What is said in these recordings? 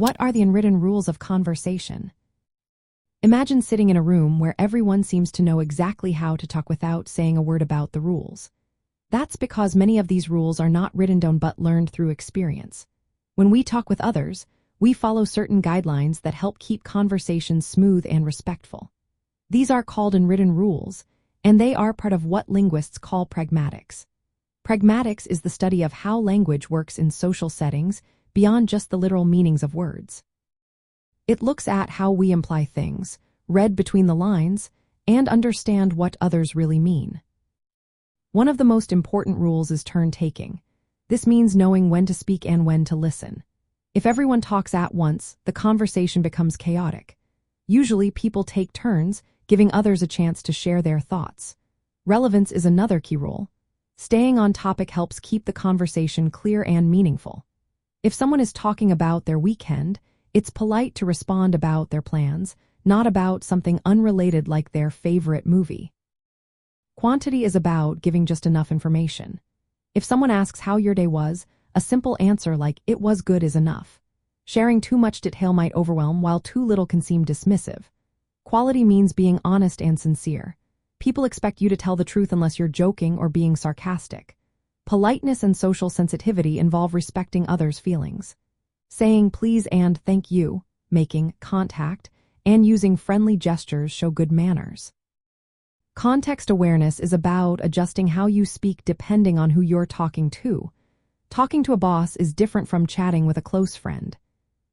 What are the unwritten rules of conversation? Imagine sitting in a room where everyone seems to know exactly how to talk without saying a word about the rules. That's because many of these rules are not written down but learned through experience. When we talk with others, we follow certain guidelines that help keep conversations smooth and respectful. These are called unwritten rules, and they are part of what linguists call pragmatics. Pragmatics is the study of how language works in social settings beyond just the literal meanings of words. It looks at how we imply things, read between the lines, and understand what others really mean. One of the most important rules is turn-taking. This means knowing when to speak and when to listen. If everyone talks at once, the conversation becomes chaotic. Usually, people take turns, giving others a chance to share their thoughts. Relevance is another key rule. Staying on topic helps keep the conversation clear and meaningful. If someone is talking about their weekend, it's polite to respond about their plans, not about something unrelated like their favorite movie. Quantity is about giving just enough information. If someone asks how your day was, a simple answer like "it was good" is enough. Sharing too much detail might overwhelm, while too little can seem dismissive. Quality means being honest and sincere. People expect you to tell the truth unless you're joking or being sarcastic. Politeness and social sensitivity involve respecting others' feelings. Saying please and thank you, making contact, and using friendly gestures show good manners. Context awareness is about adjusting how you speak depending on who you're talking to. Talking to a boss is different from chatting with a close friend.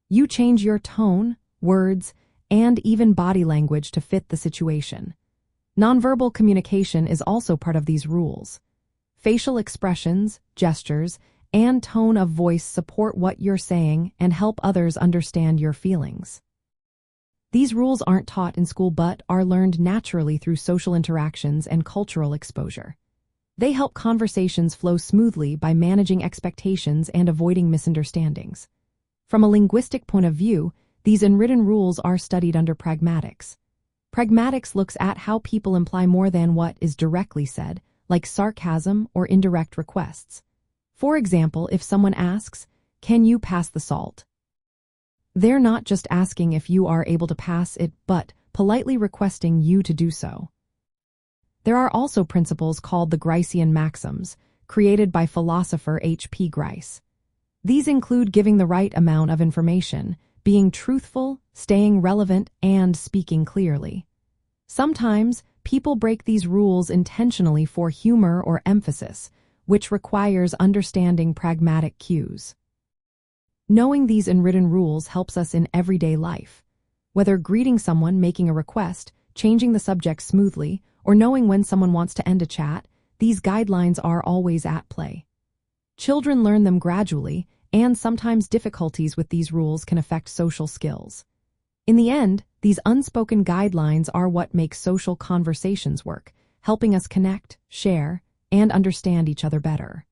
You change your tone, words, and even body language to fit the situation. Nonverbal communication is also part of these rules. Facial expressions, gestures, and tone of voice support what you're saying and help others understand your feelings. These rules aren't taught in school but are learned naturally through social interactions and cultural exposure. They help conversations flow smoothly by managing expectations and avoiding misunderstandings. From a linguistic point of view, these unwritten rules are studied under pragmatics. Pragmatics looks at how people imply more than what is directly said, like sarcasm or indirect requests. For example, if someone asks, "Can you pass the salt?" They're not just asking if you are able to pass it, but politely requesting you to do so. There are also principles called the Gricean maxims, created by philosopher H.P. Grice. These include giving the right amount of information, being truthful, staying relevant, and speaking clearly. Sometimes, people break these rules intentionally for humor or emphasis, which requires understanding pragmatic cues. Knowing these unwritten rules helps us in everyday life. Whether greeting someone, making a request, changing the subject smoothly, or knowing when someone wants to end a chat, these guidelines are always at play. Children learn them gradually, and sometimes difficulties with these rules can affect social skills. In the end, these unspoken guidelines are what make social conversations work, helping us connect, share, and understand each other better.